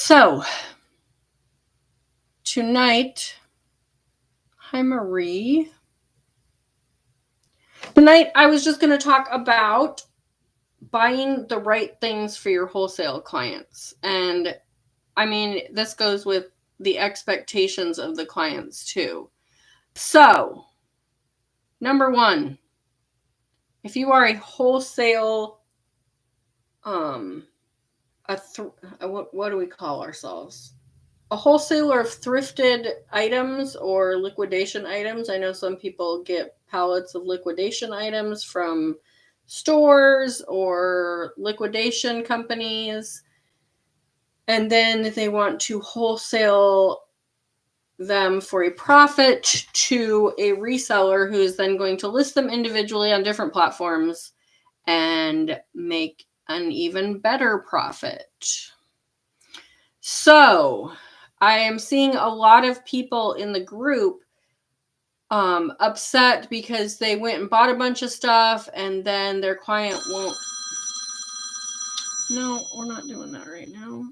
So tonight, hi Marie. Tonight I was just going to talk about buying the right things for your wholesale clients. And I mean, this goes with the expectations of the clients too. So, number one, if you are a wholesale, what do we call ourselves? A wholesaler of thrifted items or liquidation items. I know some people get pallets of liquidation items from stores or liquidation companies, and then they want to wholesale them for a profit to a reseller who is then going to list them individually on different platforms and make an even better profit. So I am seeing a lot of people in the group upset because they went and bought a bunch of stuff and then their client won't. No, we're not doing that right now.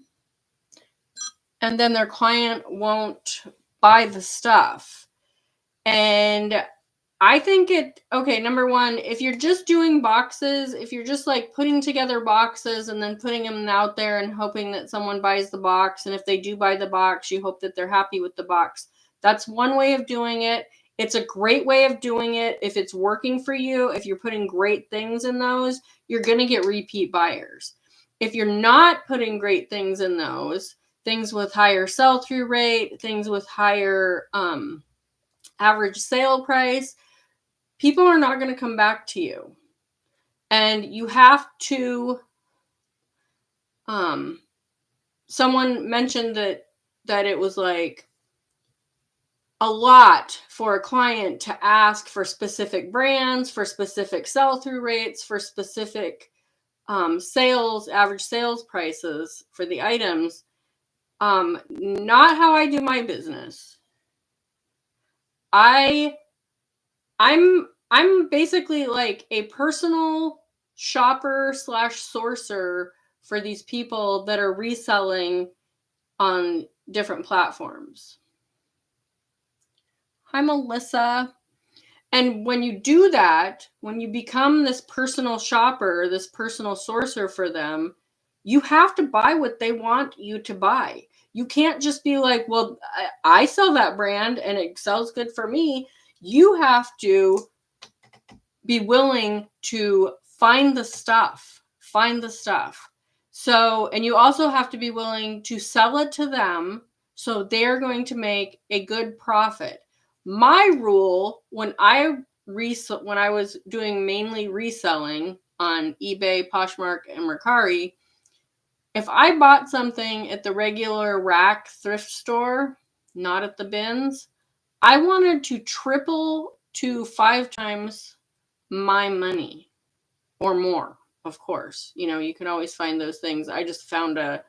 And then their client won't buy the stuff. And I think number one, if you're just doing boxes, if you're just like putting together boxes and then putting them out there and hoping that someone buys the box, and if they do buy the box, you hope that they're happy with the box. That's one way of doing it. It's a great way of doing it. If it's working for you, if you're putting great things in those, you're going to get repeat buyers. If you're not putting great things in those, things with higher sell-through rate, things with higher average sale price, people are not going to come back to you. And you have to, someone mentioned that it was like a lot for a client to ask for specific brands, for specific sell-through rates, for specific average sales prices for the items. Not how I do my business. I'm basically like a personal shopper / sourcer for these people that are reselling on different platforms. Hi, Melissa. And when you do that, when you become this personal shopper, this personal sourcer for them, you have to buy what they want you to buy. You can't just be like, well, I sell that brand and it sells good for me. You have to be willing to find the stuff. So, and you also have to be willing to sell it to them so they're going to make a good profit. My rule when I was doing mainly reselling on eBay, Poshmark, and Mercari, if I bought something at the regular rack thrift store, not at the bins, I wanted to triple to 5 times my money or more, of course. You know, you can always find those things. I just found a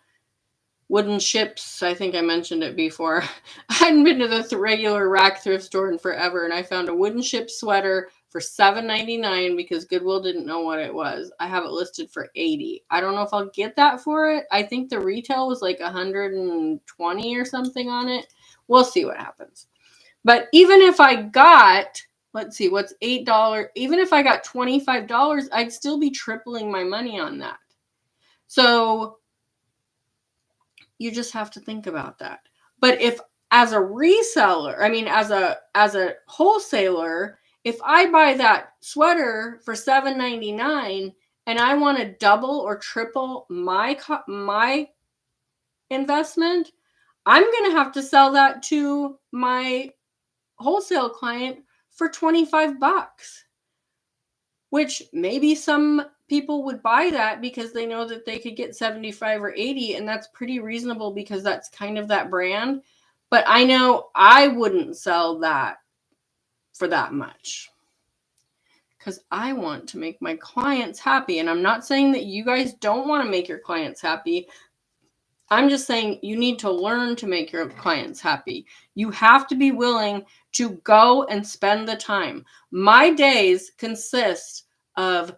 wooden ships. I think I mentioned it before. I hadn't been to the regular rack thrift store in forever, and I found a wooden ship sweater for $7.99 because Goodwill didn't know what it was. I have it listed for $80. I don't know if I'll get that for it. I think the retail was like $120 or something on it. We'll see what happens. But even if I got, let's see, what's $8? Even if I got $25, I'd still be tripling my money on that. So you just have to think about that. But if as a reseller, as a wholesaler, if I buy that sweater for $7.99 and I want to double or triple my investment, I'm going to have to sell that to my wholesale client for $25, which maybe some people would buy that because they know that they could get 75 or 80, and that's pretty reasonable because that's kind of that brand. But I know I wouldn't sell that for that much because I want to make my clients happy. And I'm not saying that you guys don't want to make your clients happy. I'm just saying you need to learn to make your clients happy. You have to be willing to go and spend the time. My days consist of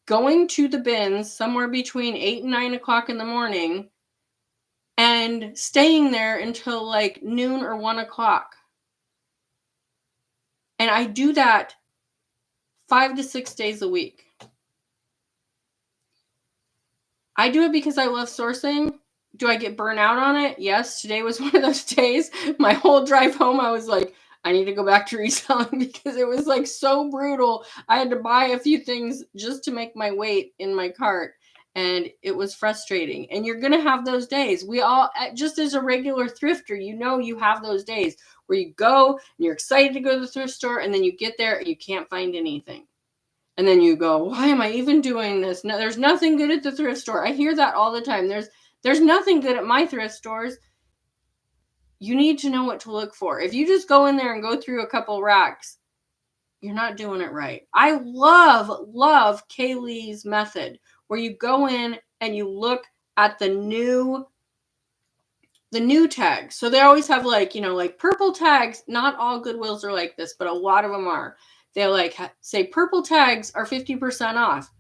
going to the bins somewhere between 8 and 9 o'clock in the morning and staying there until like noon or 1 o'clock. And I do that 5 to 6 days a week. I do it because I love sourcing. Do I get burnt out on it? Yes. Today was one of those days. My whole drive home, I was like, I need to go back to reselling because it was like so brutal. I had to buy a few things just to make my weight in my cart. And it was frustrating. And you're going to have those days. We all, just as a regular thrifter, you have those days where you go and you're excited to go to the thrift store, and then you get there and you can't find anything. And then you go, why am I even doing this? No, there's nothing good at the thrift store. I hear that all the time. There's nothing good at my thrift stores. You need to know what to look for. If you just go in there and go through a couple racks, you're not doing it right. I love Kaylee's method, where you go in and you look at the new tags. So they always have like purple tags. Not all Goodwills are like this, but a lot of them are. They like say purple tags are 50% off.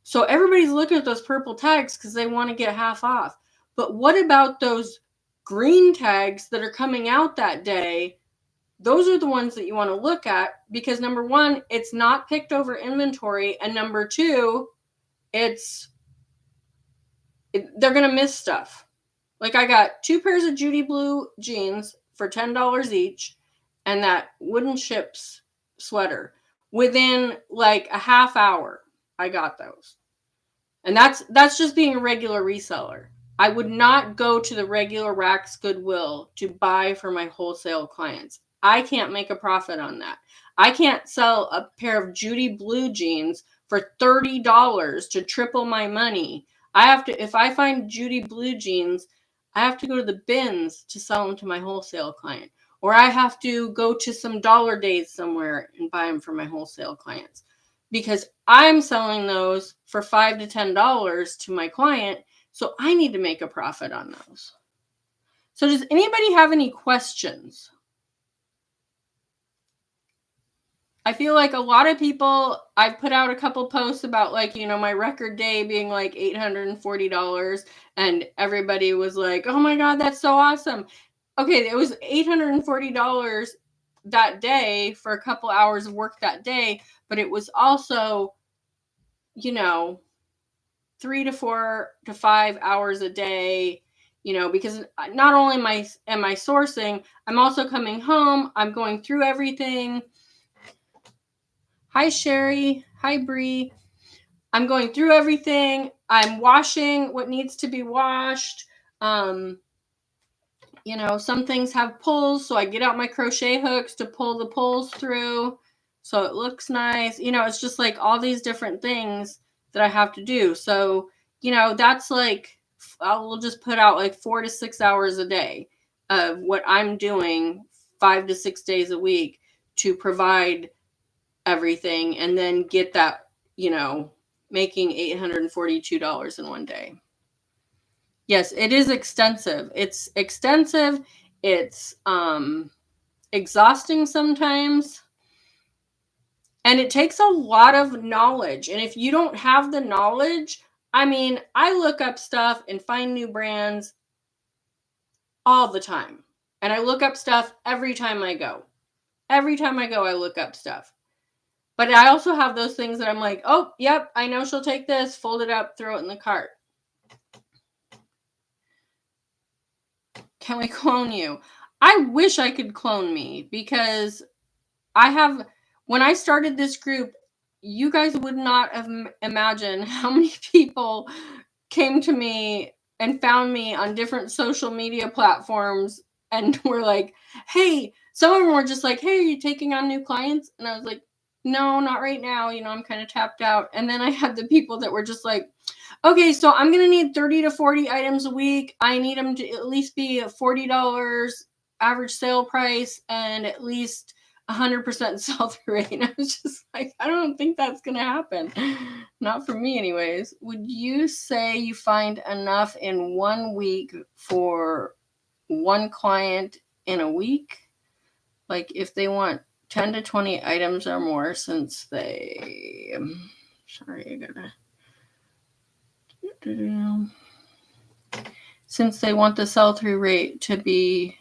So everybody's looking at those purple tags because they want to get half off. But what about those green tags that are coming out that day? Those are the ones that you want to look at because number one, it's not picked over inventory. And number two, they're going to miss stuff. Like I got 2 pairs of Judy Blue jeans for $10 each and that Wooden Ships sweater. Within like a half hour, I got those. And that's just being a regular reseller. I would not go to the regular Racks Goodwill to buy for my wholesale clients. I can't make a profit on that. I can't sell a pair of Judy Blue jeans for $30 to triple my money. If I find Judy Blue jeans, I have to go to the bins to sell them to my wholesale client. Or I have to go to some dollar days somewhere and buy them for my wholesale clients. Because I'm selling those for $5 to $10 to my client, so I need to make a profit on those. So does anybody have any questions? I feel like a lot of people, I've put out a couple posts about like, my record day being like $840, and everybody was like, oh my God, that's so awesome. Okay, it was $840 that day for a couple hours of work that day, but it was also 3 to 4 to 5 hours a day, because not only am I sourcing, I'm also coming home, I'm going through everything. Hi, Sherry. Hi, Bree. I'm going through everything. I'm washing what needs to be washed. Some things have pulls, so I get out my crochet hooks to pull the pulls through so it looks nice. It's just like all these different things that I have to do. So, that's like, we'll just put out like 4 to 6 hours a day of what I'm doing 5 to 6 days a week to provide everything, and then get that, making $842 in one day. Yes, it is extensive. It's extensive. It's exhausting sometimes. And it takes a lot of knowledge. And if you don't have the knowledge, I look up stuff and find new brands all the time. And I look up stuff every time I go. Every time I go, I look up stuff. But I also have those things that I'm like, oh, yep, I know she'll take this, fold it up, throw it in the cart. Can we clone you? I wish I could clone me, because when I started this group, you guys would not have imagined how many people came to me and found me on different social media platforms and were like, hey, some of them were just like, hey, are you taking on new clients? And I was like, no, not right now. I'm kind of tapped out. And then I had the people that were just like, okay, so I'm going to need 30 to 40 items a week. I need them to at least be $40 average sale price and at least 100% sell-through rate. And I was just like, I don't think that's going to happen. Not for me anyways. Would you say you find enough in 1 week for one client in a week? Like if they want 10 to 20 items or more, since they, since they want the sell-through rate to be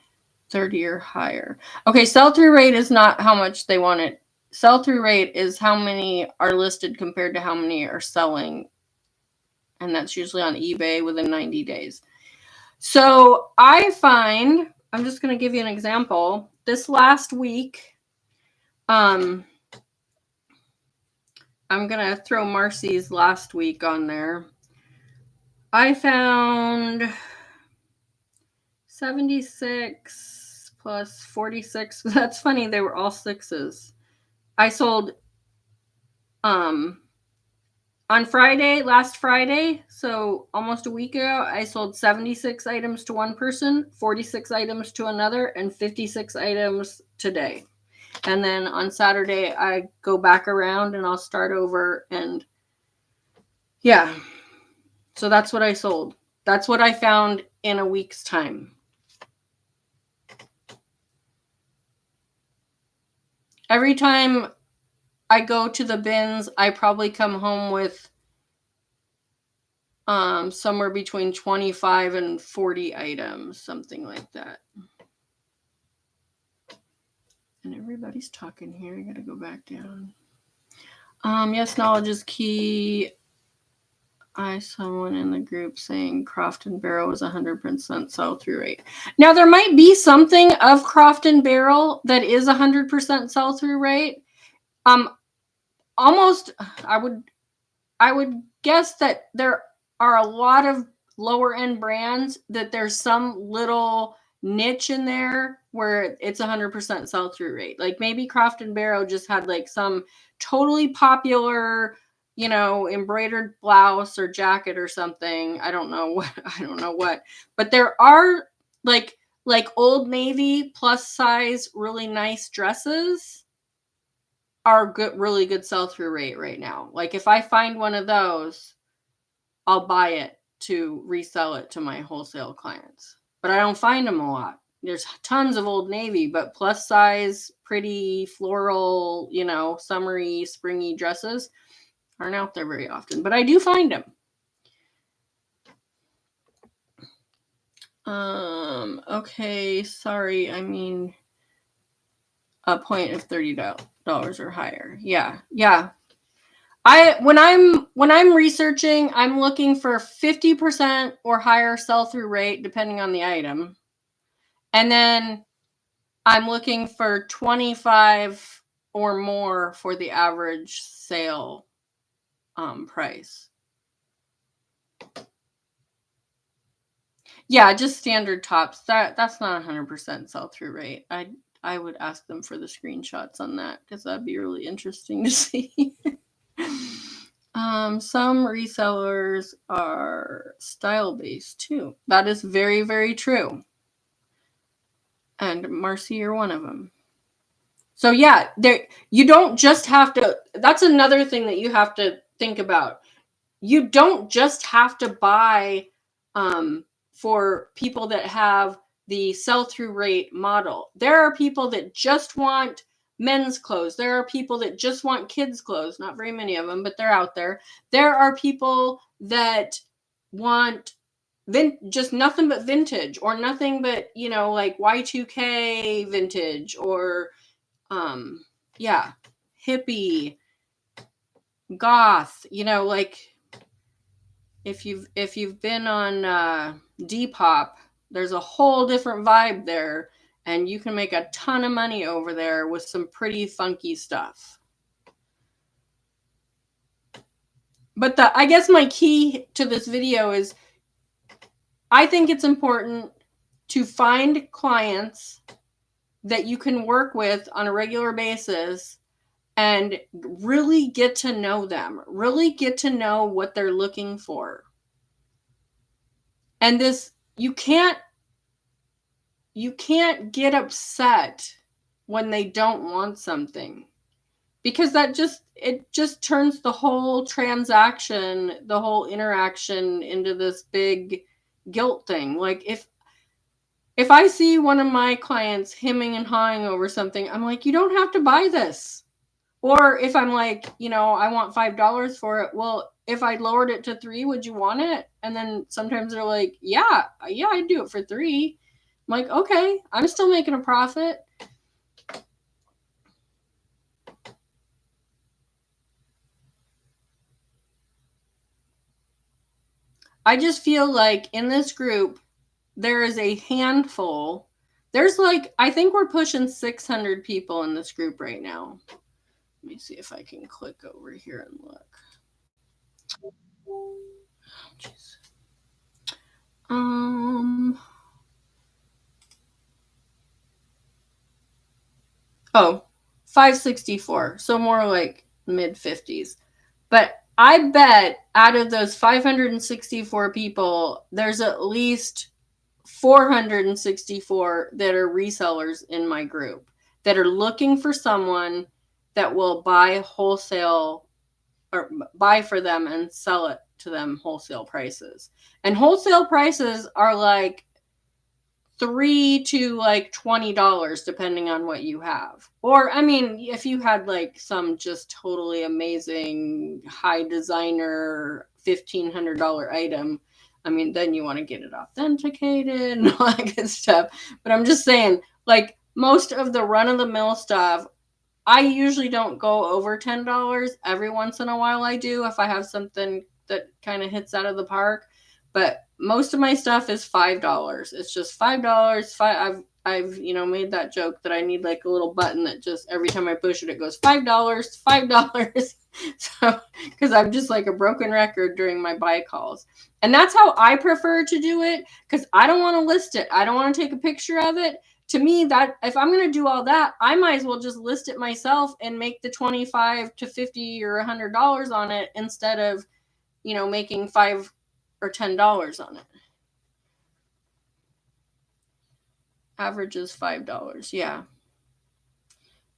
30 or higher. Okay, sell-through rate is not how much they want it. Sell-through rate is how many are listed compared to how many are selling. And that's usually on eBay within 90 days. So I find, I'm just going to give you an example. This last week, I'm going to throw Marcy's last week on there. I found 76 plus 46. That's funny. They were all sixes. I sold on Friday, last Friday, so almost a week ago, I sold 76 items to one person, 46 items to another, and 56 items today. And then on Saturday, I go back around and I'll start over. And yeah, so that's what I sold. That's what I found in a week's time. Every time I go to the bins, I probably come home with somewhere between 25 and 40 items, something like that. And everybody's talking here. I gotta go back down. Yes, knowledge is key. I saw someone in the group saying Croft and Barrel was 100% sell-through rate. Now there might be something of Croft and Barrel that is 100% sell-through rate. Almost, I would guess that there are a lot of lower end brands that there's some little niche in there where it's 100% sell-through rate. Like maybe Croft and Barrel just had like some totally popular, you know, embroidered blouse or jacket or something. I don't know what. But there are like Old Navy plus size really nice dresses are good, really good sell-through rate right now. Like if I find one of those, I'll buy it to resell it to my wholesale clients. But I don't find them a lot. There's tons of Old Navy, but plus size, pretty floral, you know, summery, springy dresses aren't out there very often. But I do find them. Okay, sorry. I mean, a point of $30 or higher. Yeah. When I'm researching, I'm looking for 50% or higher sell-through rate depending on the item. And then I'm looking for 25 or more for the average sale price. Yeah, just standard tops. That's not 100% sell-through rate. I would ask them for the screenshots on that because that'd be really interesting to see. Some resellers are style-based too. That is very, very true. And Marcy, you're one of them. So yeah, you don't just have to, that's another thing that you have to think about. You don't just have to buy for people that have the sell-through rate model. There are people that just want men's clothes. There are people that just want kids' clothes. Not very many of them, but they're out there. There are people that want just nothing but vintage, or nothing but, you know, like Y2K vintage, or hippie, goth, you know, like if you've been on Depop, there's a whole different vibe there, and you can make a ton of money over there with some pretty funky stuff. But I guess my key to this video is I think it's important to find clients that you can work with on a regular basis and really get to know them, really get to know what they're looking for. And this, you can't get upset when they don't want something, because it just turns the whole transaction, the whole interaction into this big guilt thing. Like if I see one of my clients hemming and hawing over something, I'm like, you don't have to buy this. Or if I'm like, you know, I want $5 for it. Well, if I lowered it to 3, would you want it? And then sometimes they're like, yeah, I'd do it for 3. I'm like, okay, I'm still making a profit. I just feel like in this group, there is a handful. There's like, I think we're pushing 600 people in this group right now. Let me see if I can click over here and look. Jeez. Oh, 564. So more like mid 50s. But I bet out of those 564 people, there's at least 464 that are resellers in my group that are looking for someone that will buy wholesale or buy for them and sell it to them wholesale prices. And wholesale prices are like $3 to like $20 depending on what you have. Or I mean, if you had like some just totally amazing high designer $1,500 item, I mean, then you want to get it authenticated and all that good stuff. But I'm just saying, like most of the run-of-the-mill stuff, I usually don't go over $10. Every once in a while I do if I have something that kind of hits out of the park. But most of my stuff is $5. It's just $5. I've made that joke that I need like a little button that just every time I push it, it goes $5, $5. So because I'm just like a broken record during my buy calls. And that's how I prefer to do it because I don't want to list it. I don't want to take a picture of it. To me, that if I'm going to do all that, I might as well just list it myself and make the $25 to $50 or $100 on it instead of, making $5 or $10 on it. Average is $5. Yeah.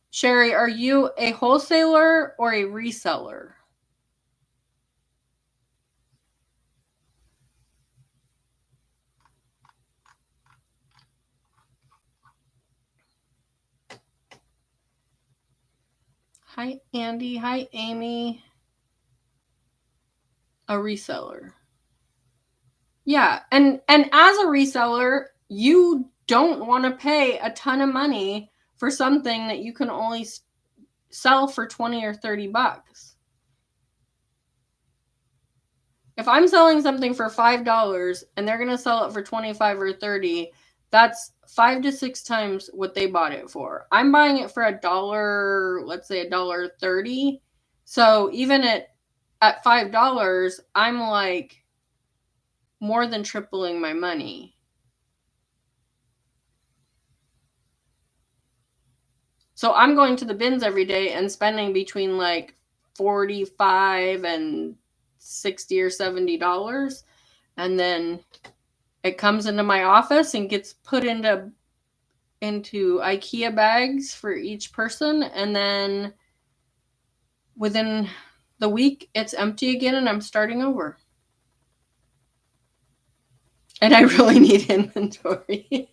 Sherry, are you a wholesaler or a reseller? Hi, Andy. Hi, Amy. A reseller. Yeah. And as a reseller, you don't want to pay a ton of money for something that you can only sell for 20 or 30 bucks. If I'm selling something for $5 and they're going to sell it for 25 or 30, that's 5 to 6 times what they bought it for. I'm buying it for $1, let's say $1.30. So even at $5, I'm like more than tripling my money. So I'm going to the bins every day and spending between like $45 and $60 or $70. And then it comes into my office and gets put into IKEA bags for each person. And then within the week, it's empty again and I'm starting over. And I really need inventory.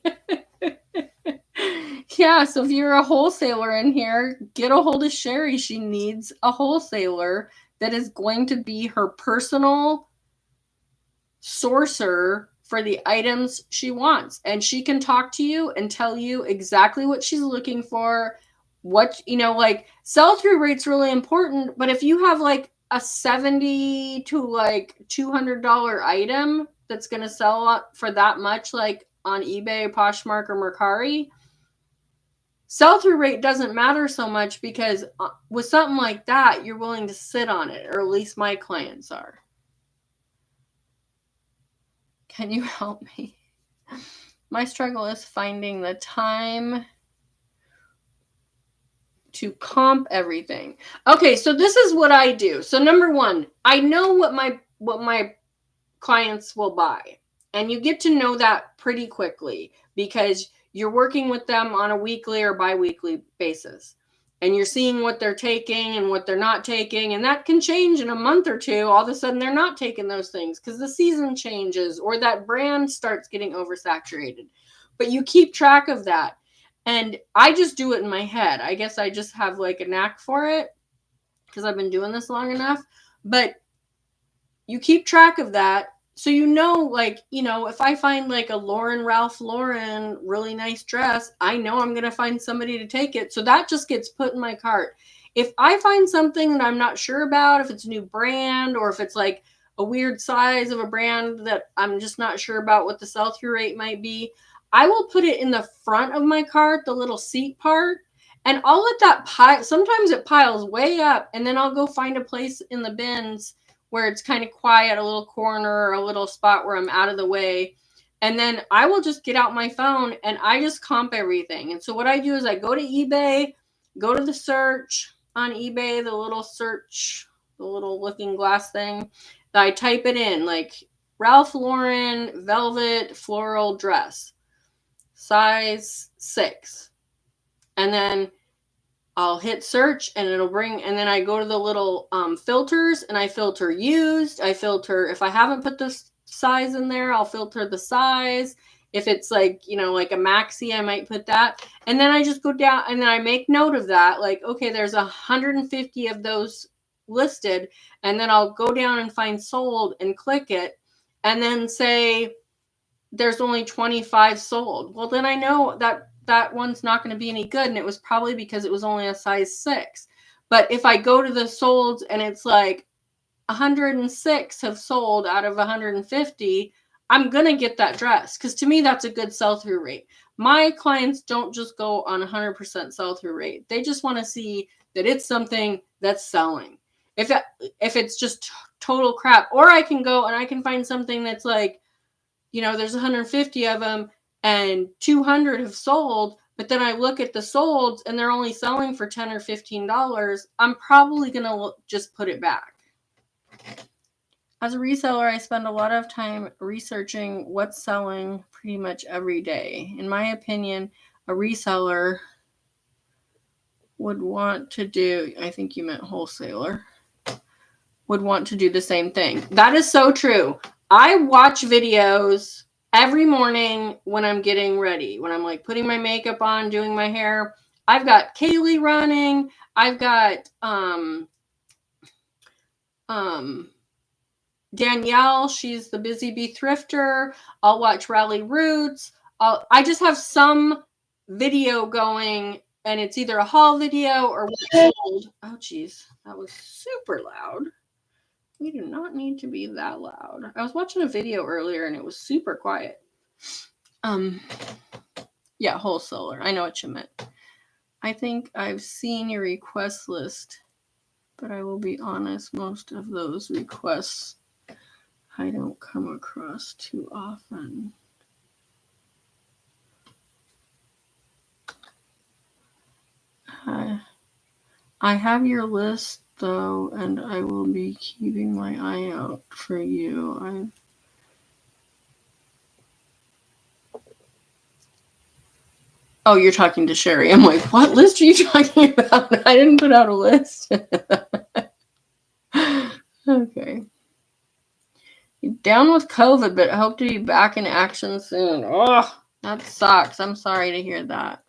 Yeah, so if you're a wholesaler in here, get a hold of Sherry. She needs a wholesaler that is going to be her personal sourcer for the items she wants. And she can talk to you and tell you exactly what she's looking for. What, like sell-through rate's really important, but if you have like a $70 to like $200 item that's going to sell for that much, like on eBay, Poshmark, or Mercari, sell-through rate doesn't matter so much because with something like that, you're willing to sit on it, or at least my clients are. Can you help me? My struggle is finding the time to comp everything. Okay, so this is what I do. So number one, I know what my clients will buy. And you get to know that pretty quickly because you're working with them on a weekly or bi-weekly basis. And you're seeing what they're taking and what they're not taking. And that can change in a month or two. All of a sudden, they're not taking those things because the season changes or that brand starts getting oversaturated. But you keep track of that. And I just do it in my head. I guess I just have like a knack for it because I've been doing this long enough. But you keep track of that. So like, if I find like a Ralph Lauren really nice dress, I know I'm going to find somebody to take it. So that just gets put in my cart. If I find something that I'm not sure about, if it's a new brand or if it's like a weird size of a brand that I'm just not sure about what the sell-through rate might be, I will put it in the front of my cart, the little seat part, and I'll let that pile. Sometimes it piles way up, and then I'll go find a place in the bins where it's kind of quiet, a little corner or a little spot where I'm out of the way. And then I will just get out my phone and I just comp everything. And so what I do is I go to eBay, go to the search on eBay, the little search, the little looking glass thing. That I type it in, like Ralph Lauren velvet floral dress, size 6. And then I'll hit search and it'll bring, and then I go to the little filters and I filter used. I filter, if I haven't put the size in there, I'll filter the size. If it's like, like a maxi, I might put that. And then I just go down and then I make note of that. Like, okay, there's 150 of those listed. And then I'll go down and find sold and click it. And then say there's only 25 sold. Well, then I know that one's not going to be any good. And it was probably because it was only a size 6. But if I go to the solds and it's like 106 have sold out of 150, I'm going to get that dress. Because to me, that's a good sell-through rate. My clients don't just go on 100% sell-through rate. They just want to see that it's something that's selling. If it's just total crap, or I can go and I can find something that's like, there's 150 of them and 200 have sold, but then I look at the solds and they're only selling for $10 or $15, I'm probably going to just put it back. As a reseller, I spend a lot of time researching what's selling pretty much every day. In my opinion, a reseller would want to do, I think you meant wholesaler, would want to do the same thing. That is so true. I watch videos every morning when I'm getting ready, when I'm like putting my makeup on, doing my hair. I've got Kaylee running. I've got Danielle. She's the Busy Bee Thrifter. I'll watch Rally Roots. I just have some video going, and it's either a haul video or what's sold. Oh, geez, that was super loud. We do not need to be that loud. I was watching a video earlier and it was super quiet. Yeah, wholesaler. I know what you meant. I think I've seen your request list, but I will be honest, most of those requests I don't come across too often. I have your list though, and I will be keeping my eye out for you. Oh, you're talking to Sherry. I'm like, what list are you talking about? I didn't put out a list. Okay. You're down with COVID, but hope to be back in action soon. Oh, that sucks. I'm sorry to hear that.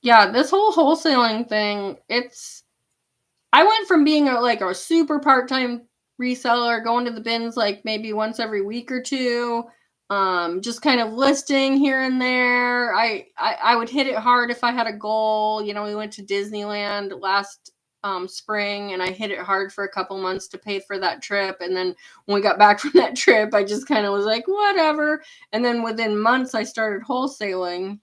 Yeah, this whole wholesaling thing, I went from being a super part-time reseller, going to the bins like maybe once every week or two, just kind of listing here and there. I would hit it hard if I had a goal. We went to Disneyland last spring and I hit it hard for a couple months to pay for that trip. And then when we got back from that trip, I just kind of was like, whatever. And then within months, I started wholesaling.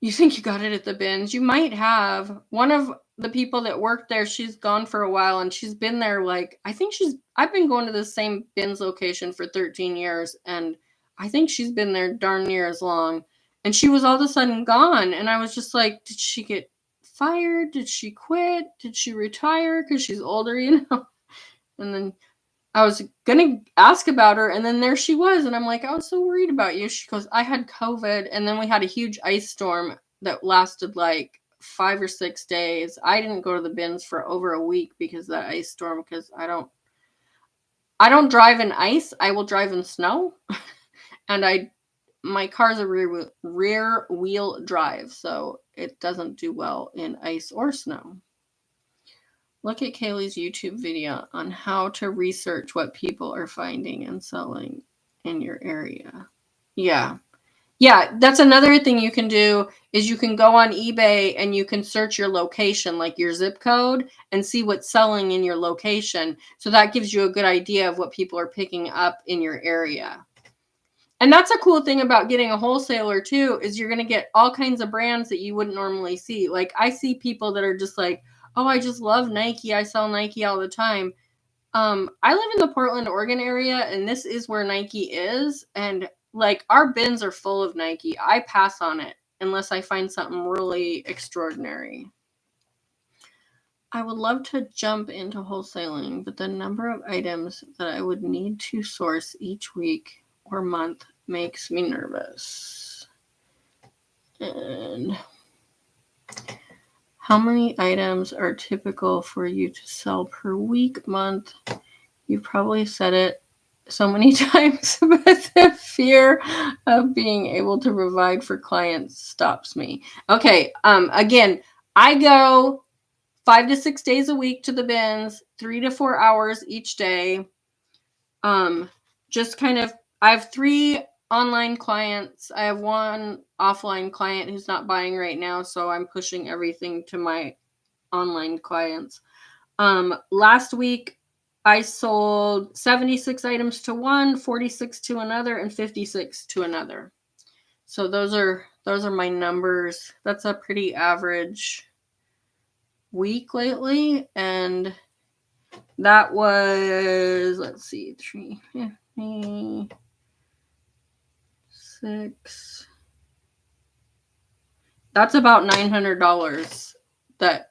You think you got it at the bins? You might have. One of the people that worked there, she's gone for a while and she's been there I've been going to the same bins location for 13 years and I think she's been there darn near as long. And she was all of a sudden gone. And I was just like, did she get fired? Did she quit? Did she retire? Because she's older, And then I was going to ask about her, and then there she was. And I'm like, I was so worried about you. She goes, I had COVID, and then we had a huge ice storm that lasted like 5 or 6 days. I didn't go to the bins for over a week because of that ice storm, because I don't drive in ice. I will drive in snow. And my car's a rear wheel drive, so it doesn't do well in ice or snow. Look at Kaylee's YouTube video on how to research what people are finding and selling in your area. Yeah. Yeah, that's another thing you can do is you can go on eBay and you can search your location, like your zip code, and see what's selling in your location. So that gives you a good idea of what people are picking up in your area. And that's a cool thing about getting a wholesaler too, is you're going to get all kinds of brands that you wouldn't normally see. Like I see people that are just like, oh, I just love Nike. I sell Nike all the time. I live in the Portland, Oregon area, and this is where Nike is. And like our bins are full of Nike. I pass on it unless I find something really extraordinary. I would love to jump into wholesaling, but the number of items that I would need to source each week or month makes me nervous. And how many items are typical for you to sell per week, month? You've probably said it so many times, but the fear of being able to provide for clients stops me. Okay, again, I go 5 to 6 days a week to the bins, 3 to 4 hours each day. Just kind of, I have 3 online clients. I have 1 offline client who's not buying right now, so I'm pushing everything to my online clients. Last week I sold 76 items to one, 46 to another, and 56 to another. So those are my numbers. That's a pretty average week lately, and that was, let's see, 3, 6. That's about $900. That's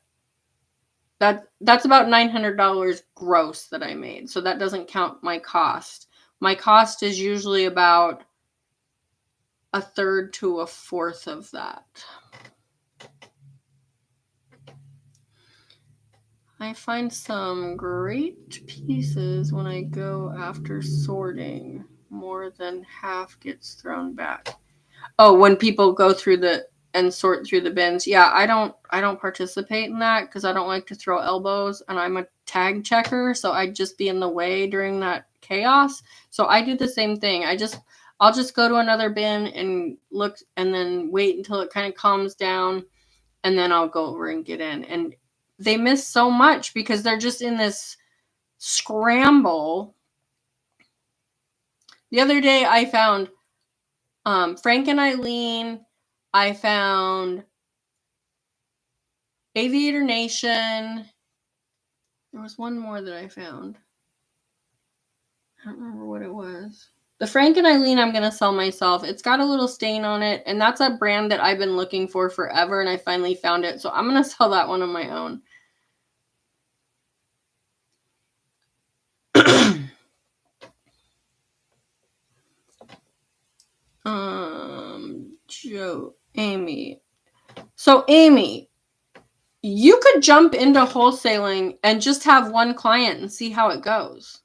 about $900 gross that I made. So that doesn't count my cost. My cost is usually about 1/3 to 1/4 of that. I find some great pieces when I go after sorting. More than half gets thrown back. Oh, when people go through and sort through the bins. Yeah, I don't participate in that because I don't like to throw elbows, and I'm a tag checker, so I'd just be in the way during that chaos. So I do the same thing. I'll just go to another bin and look and then wait until it kind of calms down, and then I'll go over and get in. And they miss so much because they're just in this scramble. The other day I found Frank and Eileen. I found Aviator Nation. There was one more that I found. I don't remember what it was. The Frank and Eileen I'm going to sell myself. It's got a little stain on it, and that's a brand that I've been looking for forever, and I finally found it. So I'm going to sell that one on my own. Amy. So Amy, you could jump into wholesaling and just have one client and see how it goes.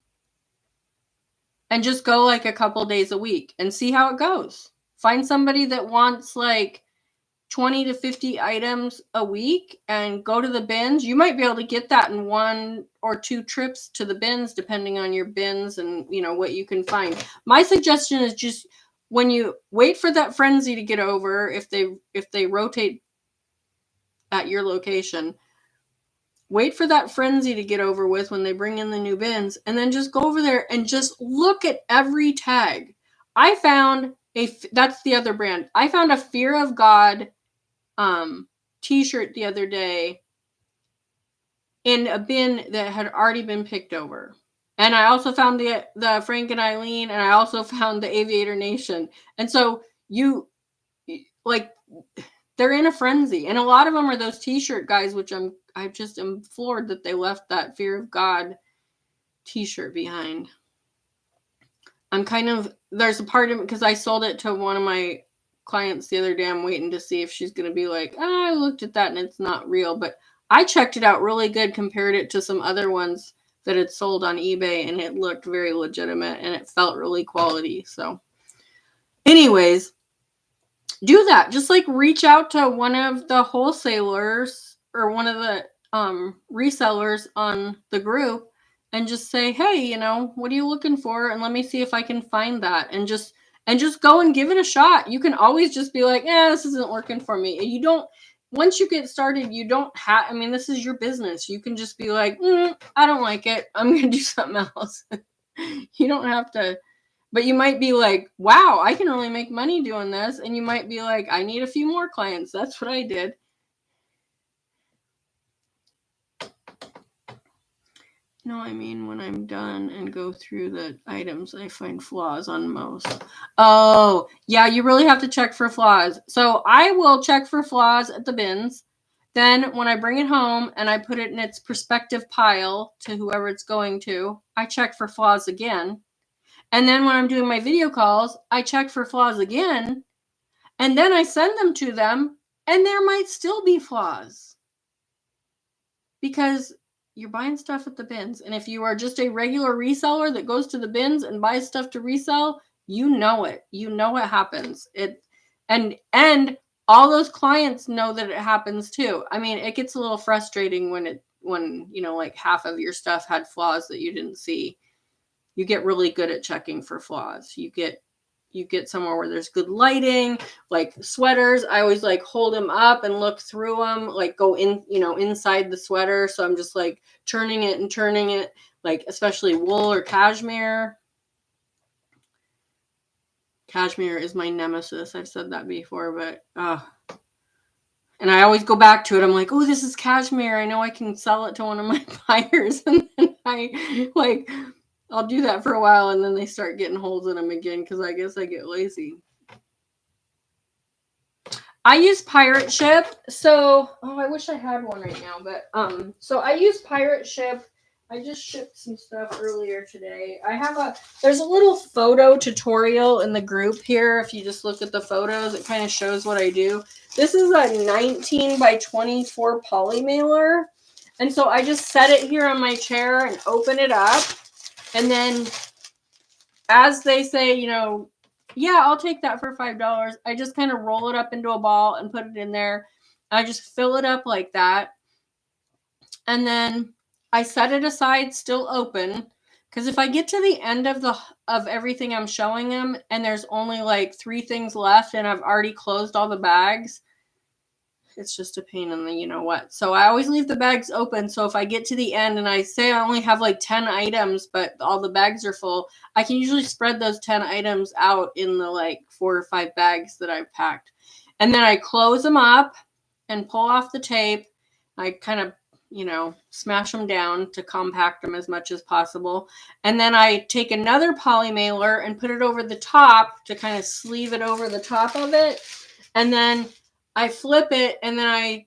And just go like a couple days a week and see how it goes. Find somebody that wants like 20 to 50 items a week and go to the bins. You might be able to get that in 1 or 2 trips to the bins, depending on your bins and what you can find. My suggestion is just when you wait for that frenzy to get over, if they rotate at your location, wait for that frenzy to get over with when they bring in the new bins, and then just go over there and just look at every tag. I found that's the other brand. I found a Fear of God t-shirt the other day in a bin that had already been picked over. And I also found the Frank and Eileen, and I also found the Aviator Nation. And so they're in a frenzy. And a lot of them are those t-shirt guys, which I just am floored that they left that Fear of God t-shirt behind. There's a part of it because I sold it to one of my clients the other day. I'm waiting to see if she's going to be like, I looked at that and it's not real. But I checked it out really good, compared it to some other ones that had sold on eBay, and it looked very legitimate and it felt really quality. So anyways, do that. Just like reach out to one of the wholesalers or one of the resellers on the group and just say, hey, you know, what are you looking for? And let me see if I can find that, and just go and give it a shot. You can always just be like, this isn't working for me. You don't, once you get started, you don't have, I mean, this is your business. You can just be like, I don't like it. I'm going to do something else. You don't have to, but you might be like, wow, I can really make money doing this. And you might be like, I need a few more clients. That's what I did. No, I mean, when I'm done and go through the items, I find flaws on most. Oh, yeah, you really have to check for flaws. So I will check for flaws at the bins. Then when I bring it home and I put it in its prospective pile to whoever it's going to, I check for flaws again. And then when I'm doing my video calls, I check for flaws again. And then I send them to them, and there might still be flaws. Because you're buying stuff at the bins. And if you are just a regular reseller that goes to the bins and buys stuff to resell, you know it. You know what happens. And all those clients know that it happens too. I mean, it gets a little frustrating when you know, like half of your stuff had flaws that you didn't see. You get really good at checking for flaws. You get somewhere where there's good lighting, like sweaters. I always like hold them up and look through them, like go in, you know, inside the sweater. So I'm just like turning it, like especially wool or cashmere. Cashmere is my nemesis. I've said that before, but and I always go back to it. I'm like, oh, this is cashmere. I know I can sell it to one of my buyers. And then I'll do that for a while, and then they start getting holes in them again because I guess I get lazy. I use Pirate Ship. So, I wish I had one right now, but so I use Pirate Ship. I just shipped some stuff earlier today. There's a little photo tutorial in the group here. If you just look at the photos, it kind of shows what I do. This is a 19 by 24 poly mailer. And so I just set it here on my chair and open it up. And then as they say, you know, yeah, I'll take that for $5. I just kind of roll it up into a ball and put it in there. I just fill it up like that. And then I set it aside still open, because if I get to the end of everything I'm showing them and there's only like 3 things left and I've already closed all the bags, it's just a pain in the you know what. So I always leave the bags open. So if I get to the end and I say I only have like 10 items, but all the bags are full, I can usually spread those 10 items out in the like 4 or 5 bags that I've packed. And then I close them up and pull off the tape. I kind of, you know, smash them down to compact them as much as possible. And then I take another poly mailer and put it over the top to kind of sleeve it over the top of it. And then I flip it, and then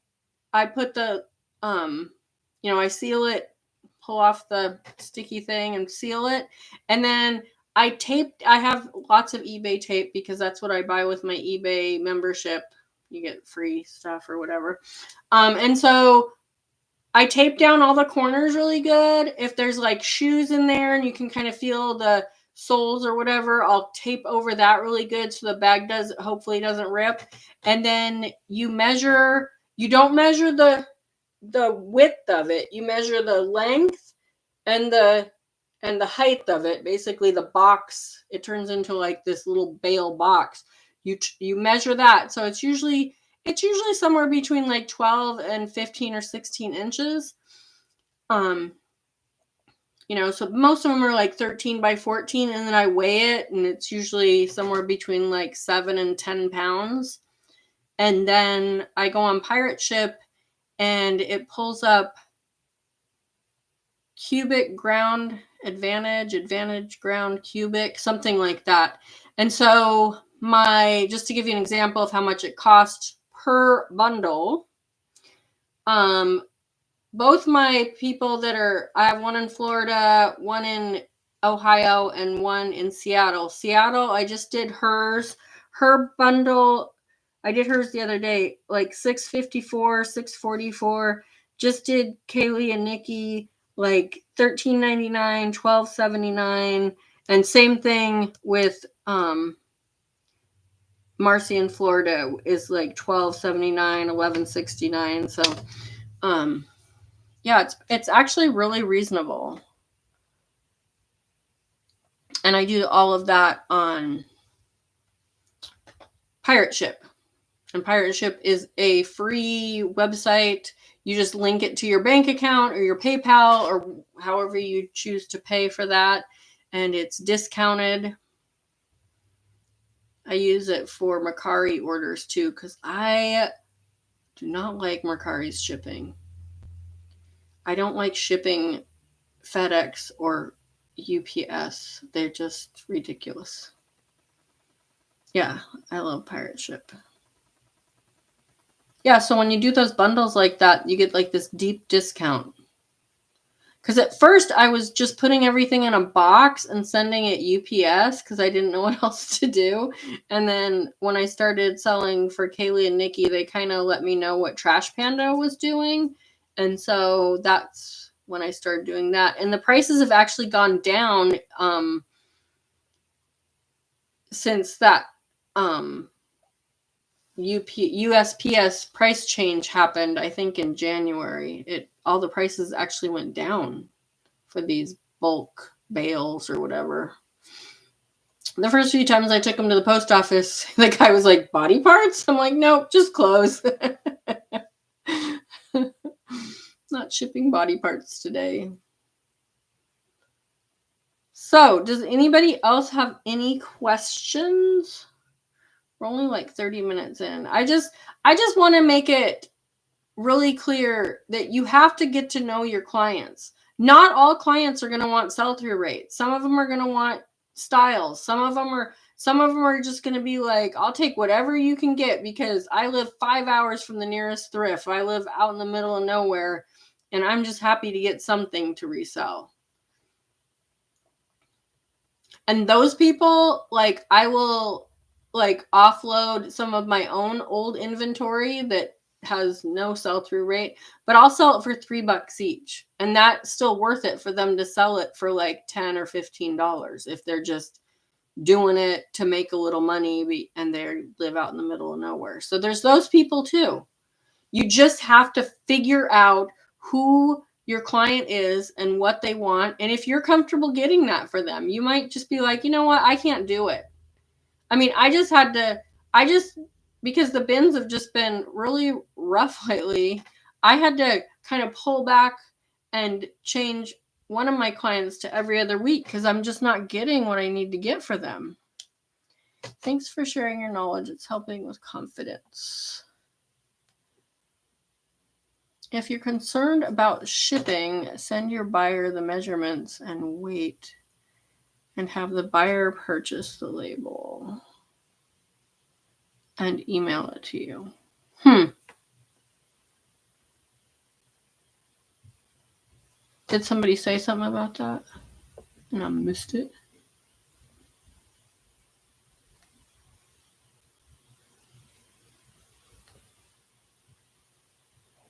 I put the, you know, I seal it, pull off the sticky thing and seal it. And then I have lots of eBay tape because that's what I buy with my eBay membership. You get free stuff or whatever. And so I tape down all the corners really good. If there's like shoes in there and you can kind of feel the soles or whatever, I'll tape over that really good so the bag hopefully doesn't rip. And then you don't measure the width of it. You measure the length and the height of it. Basically the box, it turns into like this little bale box. You measure that. So it's usually somewhere between like 12 and 15 or 16 inches. You know, so most of them are like 13 by 14, and then I weigh it, and it's usually somewhere between like 7 and 10 pounds. And then I go on Pirate Ship, and it pulls up cubic ground advantage ground cubic, something like that. And so just to give you an example of how much it costs per bundle, both my people I have one in Florida, one in Ohio, and one in Seattle. Seattle, I just did her bundle. I did hers the other day, like $654, $644. Just did Kaylee and Nikki like $13.99, $12.79, and same thing with Marcy in Florida is like $12.79, $11.69. So Yeah, it's actually really reasonable. And I do all of that on Pirate Ship. And Pirate Ship is a free website. You just link it to your bank account or your PayPal or however you choose to pay for that. And it's discounted. I use it for Mercari orders too because I do not like Mercari's shipping. I don't like shipping FedEx or UPS. They're just ridiculous. Yeah, I love Pirate Ship. Yeah, so when you do those bundles like that, you get like this deep discount. Because at first I was just putting everything in a box and sending it UPS because I didn't know what else to do. And then when I started selling for Kaylee and Nikki, they kind of let me know what Trash Panda was doing. And so that's when I started doing that. And the prices have actually gone down since that USPS price change happened, I think in January. All the prices actually went down for these bulk bales or whatever. The first few times I took them to the post office, the guy was like, body parts? I'm like, nope, just clothes. Not shipping body parts today. So, does anybody else have any questions? We're only like 30 minutes in. I just want to make it really clear that you have to get to know your clients. Not all clients are going to want sell-through rates. Some of them are going to want styles. Some of them are just going to be like, I'll take whatever you can get because I live 5 hours from the nearest thrift. I live out in the middle of nowhere and I'm just happy to get something to resell. And those people, like, I will like offload some of my own old inventory that has no sell-through rate, but I'll sell it for $3 each. And that's still worth it for them to sell it for like $10 or $15 if they're just doing it to make a little money and they live out in the middle of nowhere. So there's those people too. You just have to figure out who your client is and what they want. And if you're comfortable getting that for them, you might just be like, you know what? I can't do it. I mean, because the bins have just been really rough lately, I had to kind of pull back and change one of my clients to every other week because I'm just not getting what I need to get for them. Thanks for sharing your knowledge. It's helping with confidence. If you're concerned about shipping, send your buyer the measurements and wait and have the buyer purchase the label and email it to you. Did somebody say something about that? And I missed it.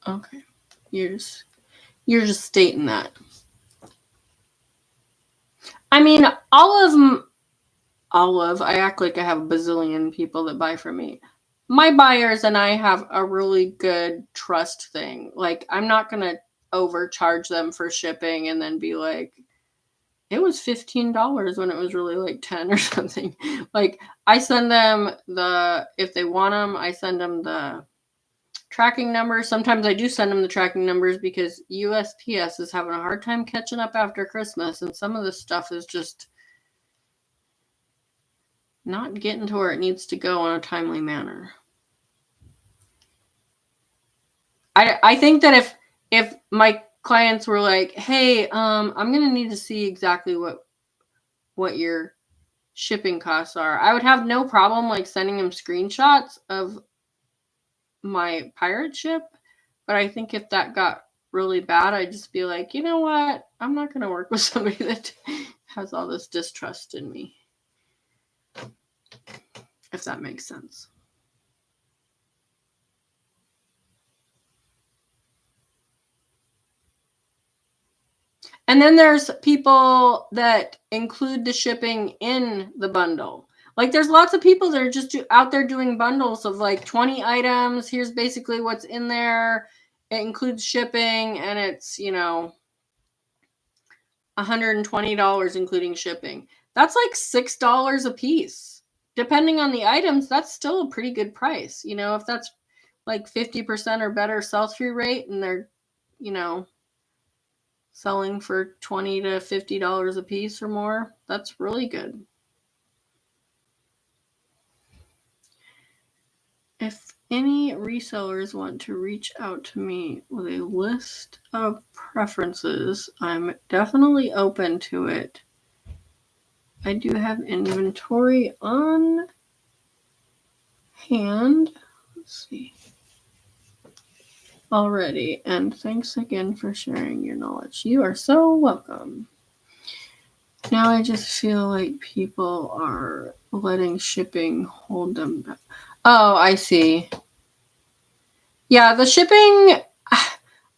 Okay. You're just stating that. I mean, I act like I have a bazillion people that buy from me. My buyers and I have a really good trust thing. Like, I'm not going to overcharge them for shipping and then be like, it was $15 when it was really like 10 or something. Like, I send them if they want them, I send them the tracking numbers. Sometimes I do send them the tracking numbers because USPS is having a hard time catching up after Christmas. And some of this stuff is just not getting to where it needs to go in a timely manner. I think that if my clients were like, hey, I'm going to need to see exactly what your shipping costs are, I would have no problem like sending them screenshots of my pirate ship. But I think if that got really bad, I'd just be like, you know what? I'm not going to work with somebody that has all this distrust in me. If that makes sense. And then there's people that include the shipping in the bundle. Like, there's lots of people that are just out there doing bundles of like 20 items. Here's basically what's in there. it includes shipping, and it's, $120 including shipping. That's like $6 a piece. Depending on the items, that's still a pretty good price. If that's like 50% or better sell-through rate, and they're, selling for $20 to $50 a piece or more, that's really good. If any resellers want to reach out to me with a list of preferences, I'm definitely open to it. I do have inventory on hand. Let's see. Already. And thanks again for sharing your knowledge. You are so welcome. Now I just feel like people are letting shipping hold them back. Oh, I see. Yeah, the shipping,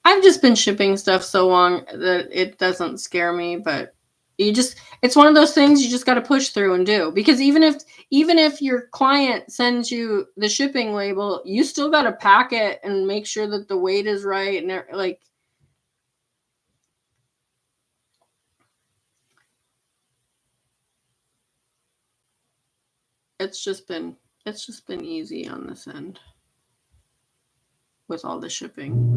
I've just been shipping stuff so long that it doesn't scare me, but it's one of those things you just got to push through and do, because even if your client sends you the shipping label, you still got to pack it and make sure that the weight is right, and like, it's just been easy on this end with all the shipping.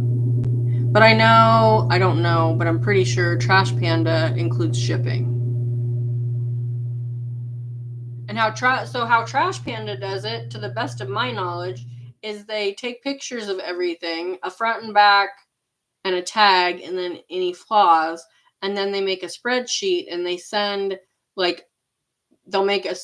But I don't know, but I'm pretty sure Trash Panda includes shipping. And how Trash Panda does it, to the best of my knowledge, is they take pictures of everything, a front and back, and a tag, and then any flaws, and then they make a spreadsheet, and they send, like, they'll make a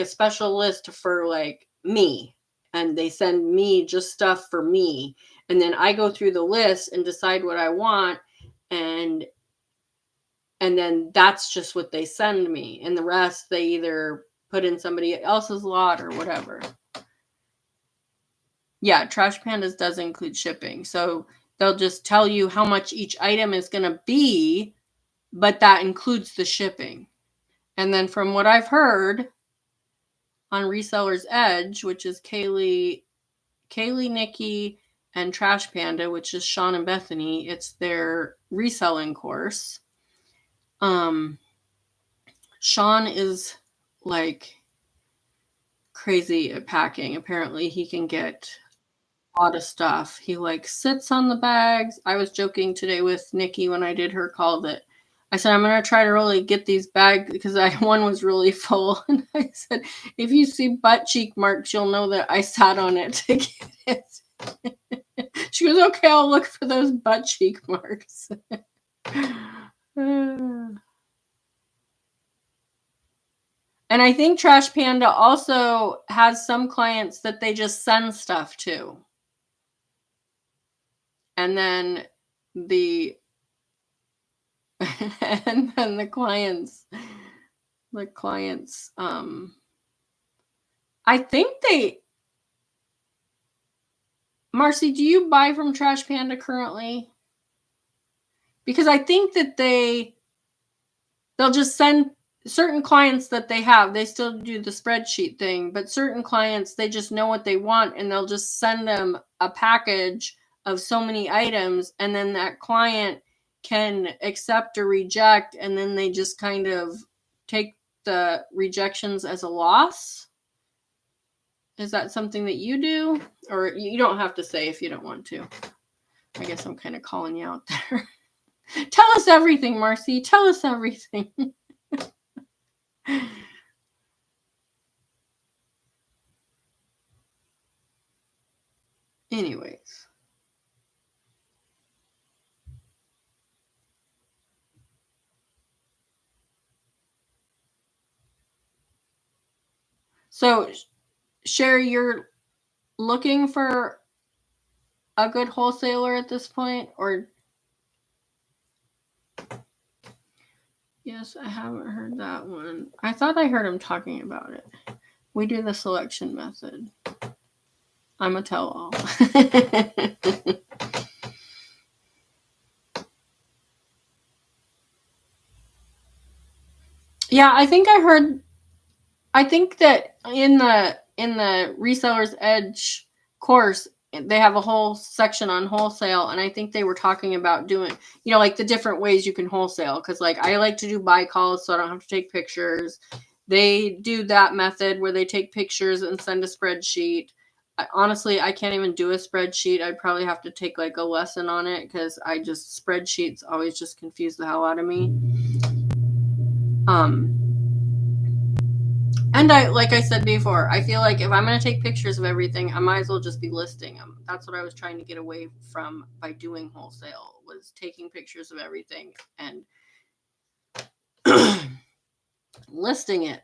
special list for, like, me, and they send me just stuff for me, and then I go through the list and decide what I want, and then that's just what they send me, and the rest they either put in somebody else's lot or whatever. Yeah, Trash Pandas does include shipping. So they'll just tell you how much each item is going to be, but that includes the shipping. And then from what I've heard on Reseller's Edge, which is Kaylee, Nikki, and Trash Panda, which is Sean and Bethany, it's their reselling course. Sean is like crazy at packing. Apparently he can get a lot of stuff. He like sits on the bags. I was joking today with Nikki when I did her call that I said, I'm going to try to really get these bags, because one was really full. And I said, if you see butt cheek marks, you'll know that I sat on it to get it. She goes, okay, I'll look for those butt cheek marks. And I think Trash Panda also has some clients that they just send stuff to. And then the clients, I think Marcy, do you buy from Trash Panda currently? Because I think that they'll just send certain clients that they still do the spreadsheet thing, but certain clients, they just know what they want, and they'll just send them a package of so many items, and then that client can accept or reject, and then they just kind of take the rejections as a loss. Is that something that you do? Or you don't have to say if you don't want to. I guess I'm kind of calling you out there. Tell us everything, Marcy. Tell us everything. Anyways. So, Sherry, you're looking for a good wholesaler at this point, or? Yes, I haven't heard that one. I thought I heard him talking about it. We do the selection method. I'm a tell-all. Yeah, I think that in the Reseller's Edge course, they have a whole section on wholesale, and I think they were talking about doing, like the different ways you can wholesale, because like I like to do buy calls so I don't have to take pictures. They do that method where they take pictures and send a spreadsheet. Honestly, I can't even do a spreadsheet. I'd probably have to take like a lesson on it, because spreadsheets always just confuse the hell out of me. And like I said before, I feel like if I'm going to take pictures of everything, I might as well just be listing them. That's what I was trying to get away from by doing wholesale, was taking pictures of everything and listing it.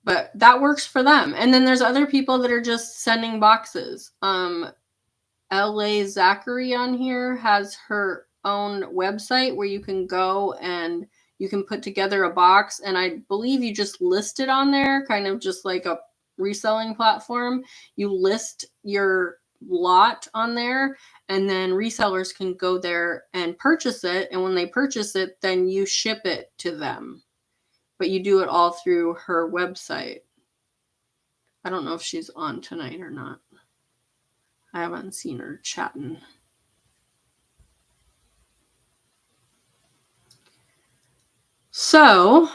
But that works for them. And then there's other people that are just sending boxes. LA Zachary on here has her own website where you can go and you can put together a box, and I believe you just list it on there, kind of just like a reselling platform. You list your lot on there, and then resellers can go there and purchase it, and when they purchase it, then you ship it to them. But you do it all through her website. I don't know if she's on tonight or not. I haven't seen her chatting. So,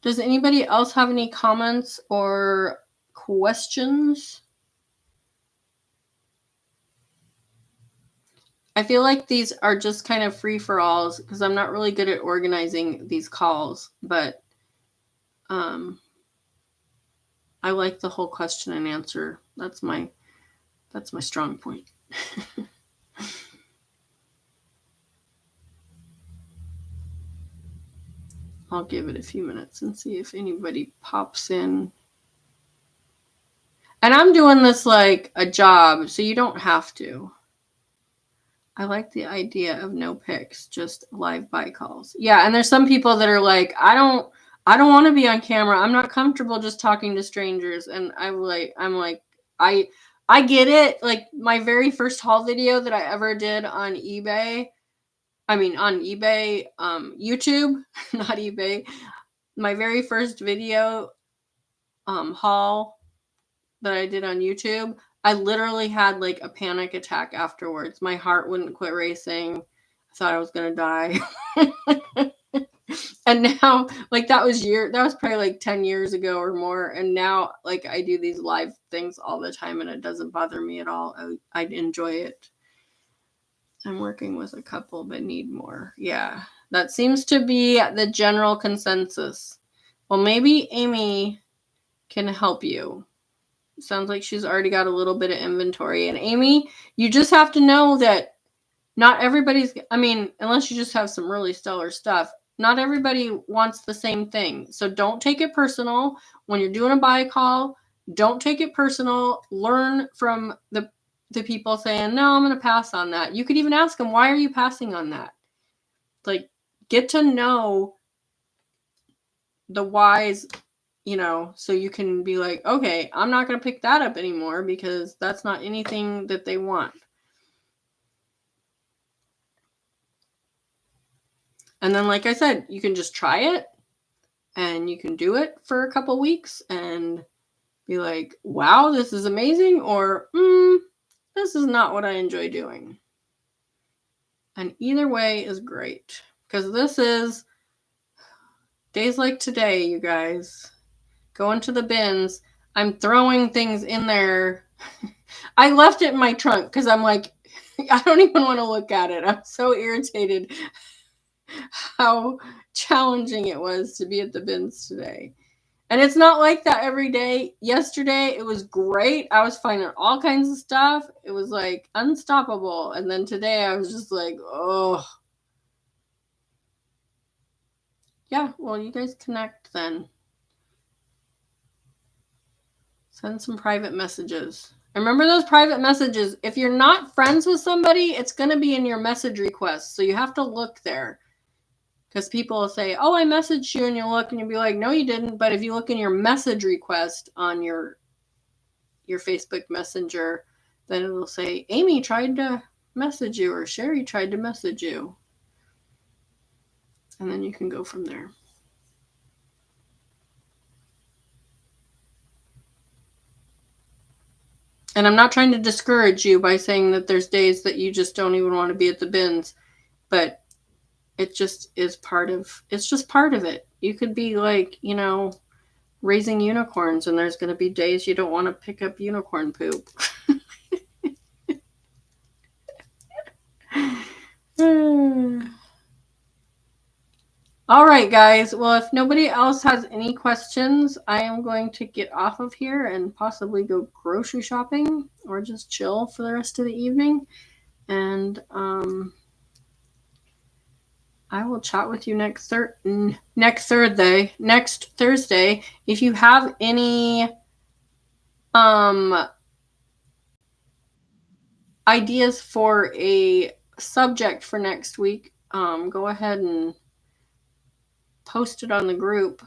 does anybody else have any comments or questions? I feel like these are just kind of free-for-alls because I'm not really good at organizing these calls, but I like the whole question and answer. That's my strong point. I'll give it a few minutes and see if anybody pops in. And I'm doing this like a job, so you don't have to. I like the idea of no pics, just live buy calls. Yeah, and there's some people that are like, I don't want to be on camera. I'm not comfortable just talking to strangers. And I get it. Like my very first haul video that I ever did on eBay, YouTube, not eBay. My very first video haul that I did on YouTube, I literally had like a panic attack afterwards. My heart wouldn't quit racing. I thought I was going to die. And now, like that was probably like 10 years ago or more. And now like I do these live things all the time and it doesn't bother me at all. I enjoy it. I'm working with a couple but need more. Yeah, that seems to be the general consensus. Well, maybe Amy can help you. Sounds like she's already got a little bit of inventory. And Amy, you just have to know that not everybody's, unless you just have some really stellar stuff, not everybody wants the same thing. So don't take it personal. When you're doing a buy call, don't take it personal. Learn from the people saying, no, I'm going to pass on that. You could even ask them, why are you passing on that? Like, get to know the whys, so you can be like, okay, I'm not going to pick that up anymore because that's not anything that they want. And then, like I said, you can just try it and you can do it for a couple weeks and be like, wow, this is amazing, or this is not what I enjoy doing. And either way is great, because this is days like today, you guys. Going to the bins. I'm throwing things in there. I left it in my trunk because I'm like, I don't even want to look at it. I'm so irritated how challenging it was to be at the bins today. And it's not like that every day. Yesterday, it was great. I was finding all kinds of stuff. It was like unstoppable. And then today, I was just like, oh. Yeah, well, you guys connect then. Send some private messages. Remember those private messages. If you're not friends with somebody, it's going to be in your message request. So you have to look there. Because people will say, oh, I messaged you, and you'll look and you'll be like, no, you didn't. But if you look in your message request on your Facebook Messenger, then it'll say, Amy tried to message you, or Sherry tried to message you. And then you can go from there. And I'm not trying to discourage you by saying that there's days that you just don't even want to be at the bins, but it just is it's just part of it. You could be like, raising unicorns, and there's going to be days you don't want to pick up unicorn poop. All right, guys. Well, if nobody else has any questions, I am going to get off of here and possibly go grocery shopping or just chill for the rest of the evening. And I will chat with you next Thursday. If you have any ideas for a subject for next week, go ahead and post it on the group.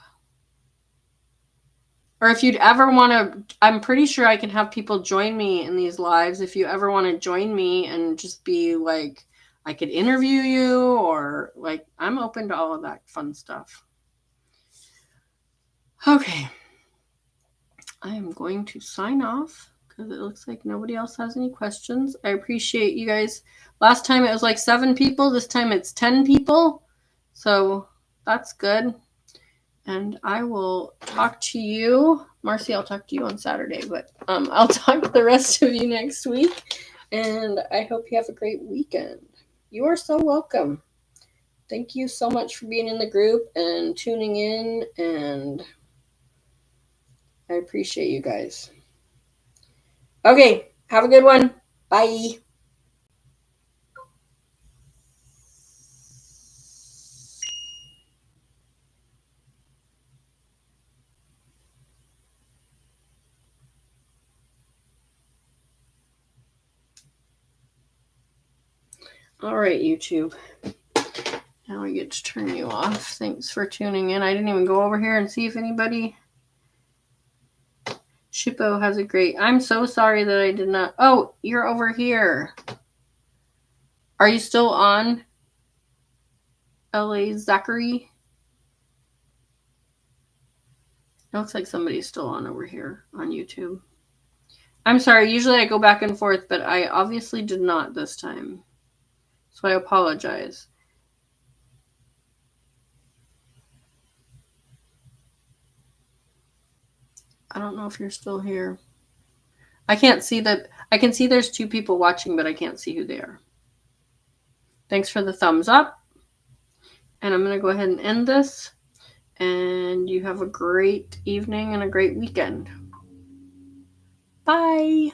Or if you'd ever want to, I'm pretty sure I can have people join me in these lives. If you ever want to join me and just be like, I could interview you, or like, I'm open to all of that fun stuff. Okay. I am going to sign off because it looks like nobody else has any questions. I appreciate you guys. Last time it was like 7 people. This time it's 10 people. So that's good. And I will talk to you. Marcy, I'll talk to you on Saturday, but I'll talk to the rest of you next week. And I hope you have a great weekend. You are so welcome. Thank you so much for being in the group and tuning in, and I appreciate you guys. Okay, have a good one. Bye. All right, YouTube. Now we get to turn you off. Thanks for tuning in. I didn't even go over here and see if anybody... Shippo has a great... I'm so sorry that I did not... Oh, you're over here. Are you still on, LA Zachary? It looks like somebody's still on over here on YouTube. I'm sorry. Usually I go back and forth, but I obviously did not this time. So I apologize. I don't know if you're still here. I can't see that. I can see there's 2 people watching, but I can't see who they are. Thanks for the thumbs up. And I'm going to go ahead and end this. And you have a great evening and a great weekend. Bye.